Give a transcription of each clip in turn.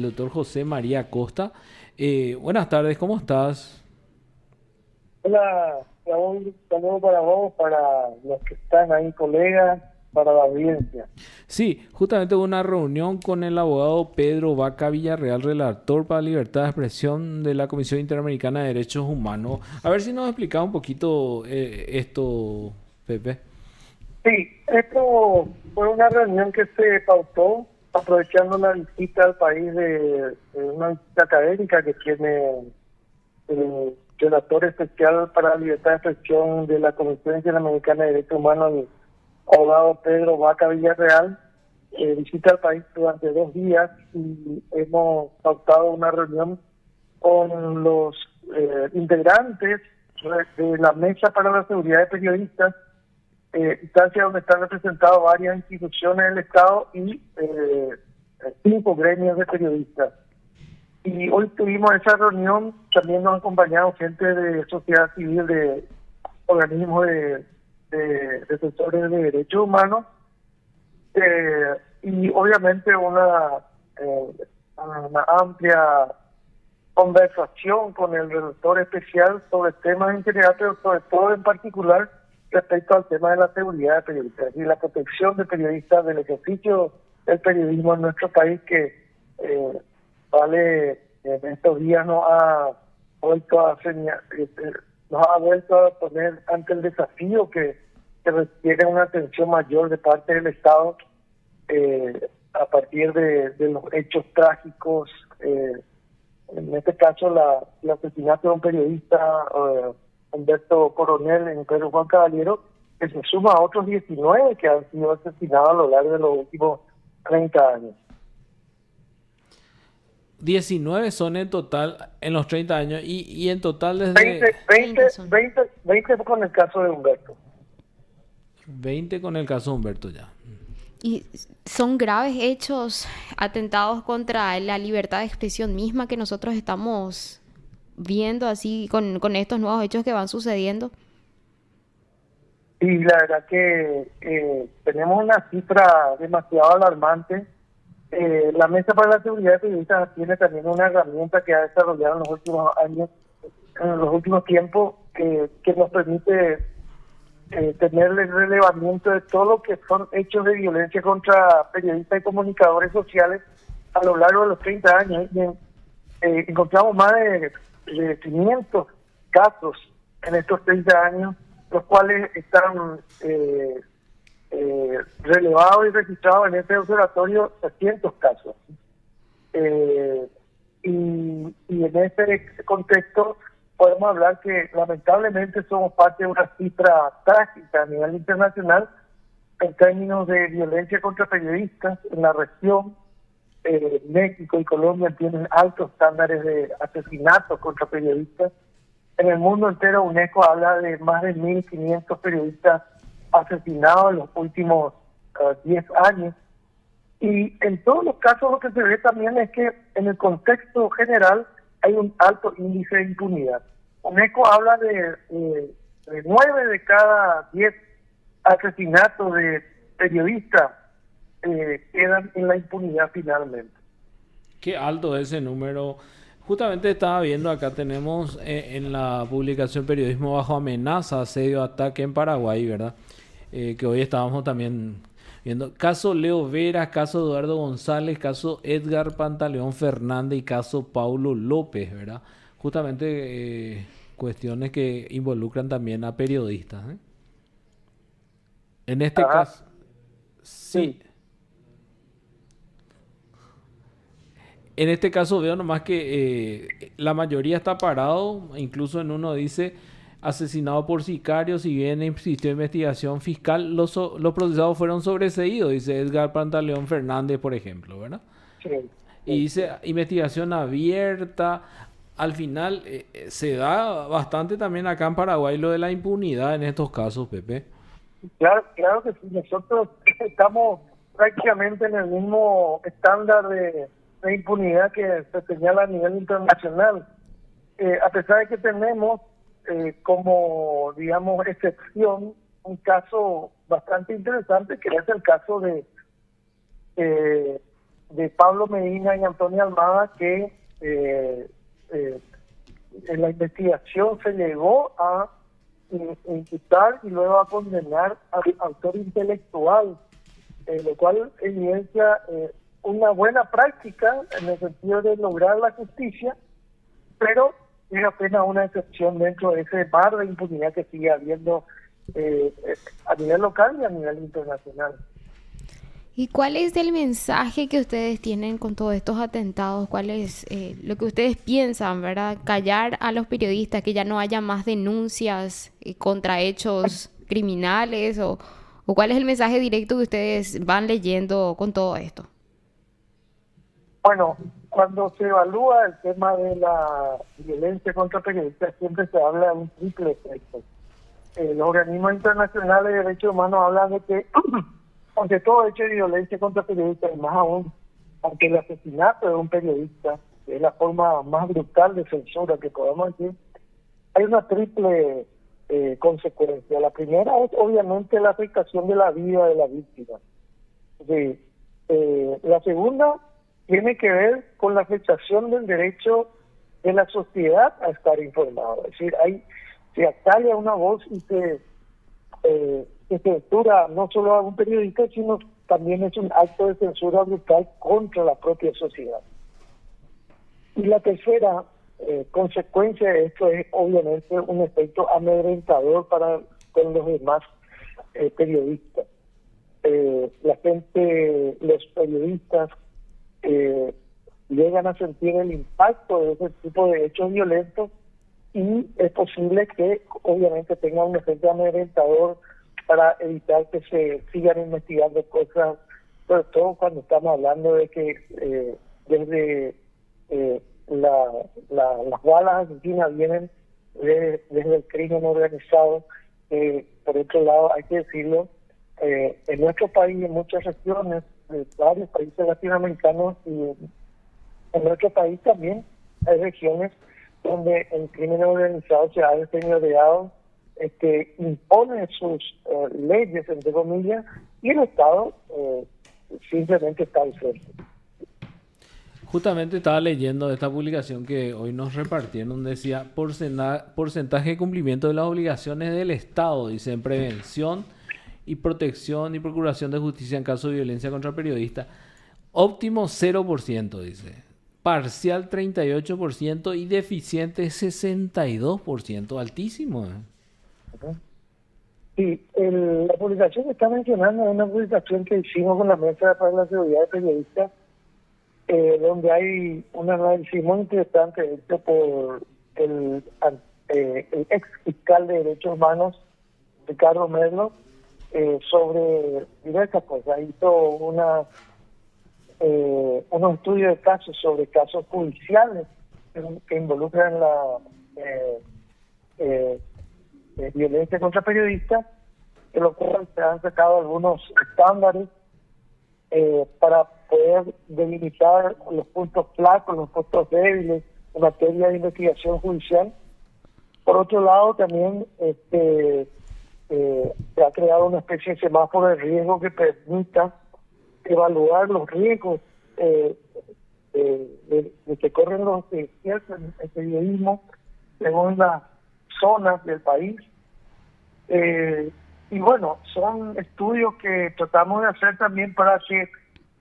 doctor José María Costa. Buenas tardes, ¿cómo estás? Hola, Raúl, saludo para vos, para los que están ahí, colegas, para la audiencia. Sí, justamente hubo una reunión con el abogado Pedro Vaca Villarreal, relator para libertad de expresión de la Comisión Interamericana de Derechos Humanos. A ver si nos explicaba un poquito esto, Pepe. Sí, esto fue una reunión que se pautó aprovechando la visita al país de una visita académica que tiene el relator especial para la libertad de expresión de la Comisión Interamericana de Derechos Humanos, el abogado Pedro Vaca Villarreal. Visita al país durante 2 días y hemos pautado una reunión con los integrantes de la Mesa para la Seguridad de Periodistas, instancia donde están representadas varias instituciones del Estado y 5 gremios de periodistas. Y hoy tuvimos esa reunión, también nos ha acompañado gente de sociedad civil, de organismos de defensores de derechos humanos, y obviamente una amplia conversación con el relator especial sobre temas en general, pero sobre todo en particular respecto al tema de la seguridad de periodistas y la protección de periodistas del ejercicio del periodismo en nuestro país, que eh, en estos días nos ha vuelto a poner ante el desafío que requiere una atención mayor de parte del Estado, a partir de los hechos trágicos. En este caso, el asesinato de un periodista, Humberto Coronel, en Pedro Juan Caballero, que se suma a otros 19 que han sido asesinados a lo largo de los últimos 30 años. 19 son en total en los 30 años y en total desde 20, 20, 20 son. 20, 20 con el caso de Humberto. 20 con el caso Humberto ya. Y son graves hechos, atentados contra la libertad de expresión misma que nosotros estamos viendo así con estos nuevos hechos que van sucediendo. Y la verdad que tenemos una cifra demasiado alarmante. La Mesa para la Seguridad de Periodistas tiene también una herramienta que ha desarrollado en los últimos años, en los últimos tiempos, que nos permite tener el relevamiento de todo lo que son hechos de violencia contra periodistas y comunicadores sociales a lo largo de los 30 años. Y encontramos más de 500 casos en estos 30 años, los cuales están relevados y registrados en este observatorio 300 casos. Eh, y en este contexto podemos hablar que lamentablemente somos parte de una cifra trágica a nivel internacional en términos de violencia contra periodistas en la región. México y Colombia tienen altos estándares de asesinatos contra periodistas. En el mundo entero, UNESCO habla de más de 1.500 periodistas asesinados en los últimos 10 años. Y en todos los casos lo que se ve también es que en el contexto general hay un alto índice de impunidad. UNESCO habla de 9 de cada 10 asesinatos de periodistas quedan en la impunidad finalmente. Qué alto ese número. Justamente estaba viendo acá, tenemos en la publicación Periodismo bajo amenaza, asedio, ataque en Paraguay, ¿verdad? Que hoy estábamos también viendo. Caso Leo Vera, caso Eduardo González, caso Edgar Pantaleón Fernández y caso Paulo López, ¿verdad? Justamente cuestiones que involucran también a periodistas, ¿eh? En este Ajá, caso, sí. sí. En este caso veo nomás que la mayoría está parado, incluso en uno dice asesinado por sicarios, si bien existió investigación fiscal, los procesados fueron sobreseídos, dice Edgar Pantaleón Fernández, por ejemplo, ¿verdad? Sí, Y sí, dice investigación abierta. Al final se da bastante también acá en Paraguay lo de la impunidad en estos casos, Pepe. claro, claro que sí. Nosotros estamos prácticamente en el mismo estándar de impunidad que se señala a nivel internacional. A pesar de que tenemos como, digamos, excepción un caso bastante interesante, que es el caso de de Pablo Medina y Antonio Almada, que en la investigación se llegó a imputar y luego a condenar al autor intelectual, lo cual evidencia una buena práctica en el sentido de lograr la justicia, pero es apenas una excepción dentro de ese mar de impunidad que sigue habiendo a nivel local y a nivel internacional. ¿Y cuál es el mensaje que ustedes tienen con todos estos atentados? ¿Cuál es lo que ustedes piensan, verdad? Callar a los periodistas, que ya no haya más denuncias contra hechos criminales, o cuál es el mensaje directo que ustedes van leyendo con todo esto. Bueno, cuando se evalúa el tema de la violencia contra periodistas, siempre se habla de un triple efecto. Los organismos internacionales de derechos humanos hablan de que ante todo hecho de violencia contra periodistas, y más aún ante el asesinato de un periodista, que es la forma más brutal de censura que podemos decir, hay una triple consecuencia. La primera es obviamente la afectación de la vida de la víctima. Sí. La segunda tiene que ver con la afectación del derecho de la sociedad a estar informada. Es decir, se acalla una voz y se censura no solo a un periodista, sino también es un acto de censura brutal contra la propia sociedad. Y la tercera consecuencia de esto es obviamente un efecto amedrentador con los demás periodistas. La gente, los periodistas llegan a sentir el impacto de ese tipo de hechos violentos y es posible que obviamente tenga un efecto amedrentador para evitar que se sigan investigando cosas, sobre todo cuando estamos hablando de que desde las balas asesinas vienen desde el crimen organizado. Por otro lado, hay que decirlo, en nuestro país, en muchas regiones, de varios países latinoamericanos y en nuestro país también hay regiones donde el crimen organizado se ha deteriorado, impone sus leyes, entre comillas, y el Estado simplemente está ausente. Justamente estaba leyendo esta publicación que hoy nos repartieron, decía porcentaje de cumplimiento de las obligaciones del Estado, dice, en prevención y protección y procuración de justicia en caso de violencia contra periodistas. Óptimo 0%, dice. Parcial 38% y deficiente 62%. Altísimo. Sí, la publicación que está mencionando es una publicación que hicimos con la Mesa para la Seguridad de Periodistas, donde hay un análisis muy interesante hecho por el ex fiscal de Derechos Humanos, Ricardo Merlo, sobre diversas cosas. Hizo unos estudios de casos sobre casos judiciales que involucran la violencia contra periodistas, de lo cual se han sacado algunos estándares para poder delimitar los puntos flacos, los puntos débiles en materia de investigación judicial. Por otro lado, también se ha creado una especie de semáforo de riesgo que permita evaluar los riesgos de que corren los que ejercen el periodismo según las zonas del país. Y bueno, son estudios que tratamos de hacer también para que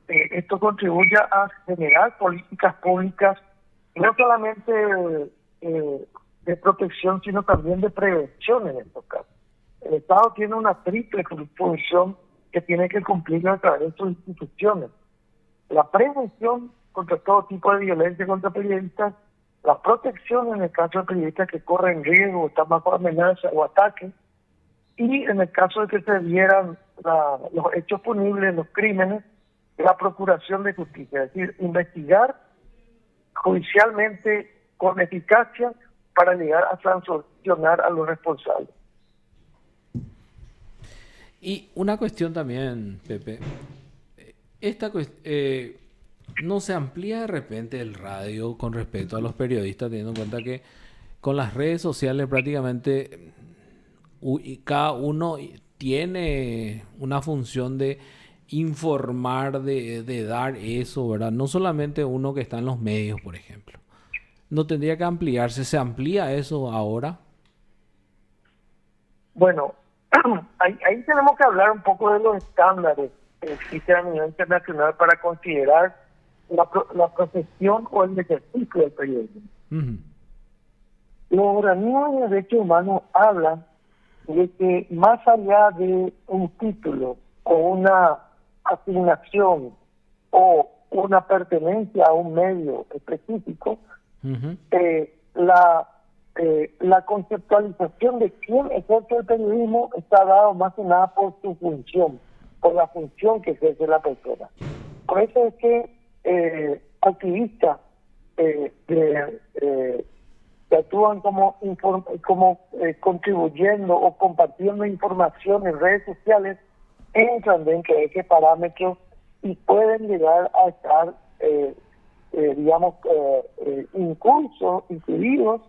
esto contribuya a generar políticas públicas, no solamente de protección, sino también de prevención en estos casos. El Estado tiene una triple función que tiene que cumplir a través de sus instituciones. La prevención contra todo tipo de violencia contra periodistas, la protección en el caso de periodistas que corren riesgo, están bajo amenaza o ataque, y en el caso de que se dieran los hechos punibles, los crímenes, la procuración de justicia, es decir, investigar judicialmente con eficacia para llegar a sancionar a los responsables. Y una cuestión también, Pepe, ¿no se amplía de repente el radio con respecto a los periodistas, teniendo en cuenta que con las redes sociales prácticamente cada uno tiene una función de informar, de dar eso, ¿verdad? No solamente uno que está en los medios, por ejemplo. ¿No tendría que ampliarse? ¿Se amplía eso ahora? Bueno, ahí tenemos que hablar un poco de los estándares que existen a nivel internacional para considerar la profesión o el ejercicio del periodismo. Ujú. Los organismos de derechos humanos hablan de que más allá de un título o una asignación o una pertenencia a un medio específico, Ujú. la conceptualización de quién ejerce el periodismo está dado más que nada por su función, por la función que ejerce la persona. Por eso es que activistas que actúan como contribuyendo o compartiendo información en redes sociales entran dentro de ese parámetro y pueden llegar a estar incluidos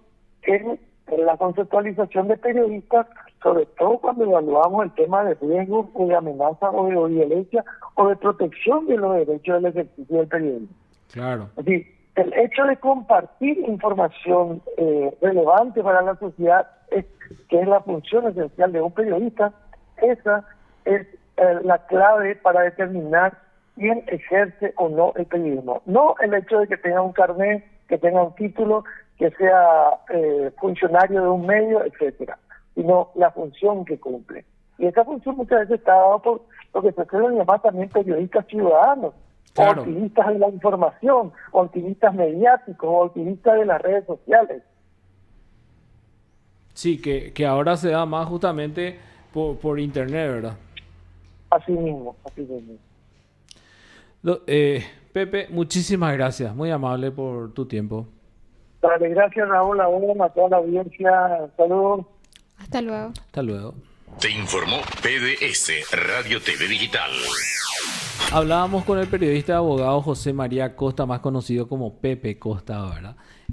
en la conceptualización de periodistas, sobre todo cuando evaluamos el tema de riesgos o de amenazas o de violencia o de protección de los derechos del ejercicio del periodismo. Claro. Es decir, el hecho de compartir información relevante para la sociedad, que es la función esencial de un periodista, esa es la clave para determinar quién ejerce o no el periodismo. No el hecho de que tenga un carnet, que tenga un título, que sea funcionario de un medio, etcétera, sino la función que cumple. Y esa función muchas veces está dada por lo que se suele llamar también periodistas ciudadanos, Claro. o activistas de la información, o activistas mediáticos, o activistas de las redes sociales. Sí, que ahora se da más justamente por internet, ¿verdad? Así mismo, así mismo. Pepe, muchísimas gracias. Muy amable por tu tiempo. Dale, gracias Raúl, a toda la audiencia. Saludos. Hasta luego. Hasta luego. Te informó PDS Radio TV Digital. Hablábamos con el periodista y abogado José María Costa, más conocido como Pepe Costa, ¿verdad?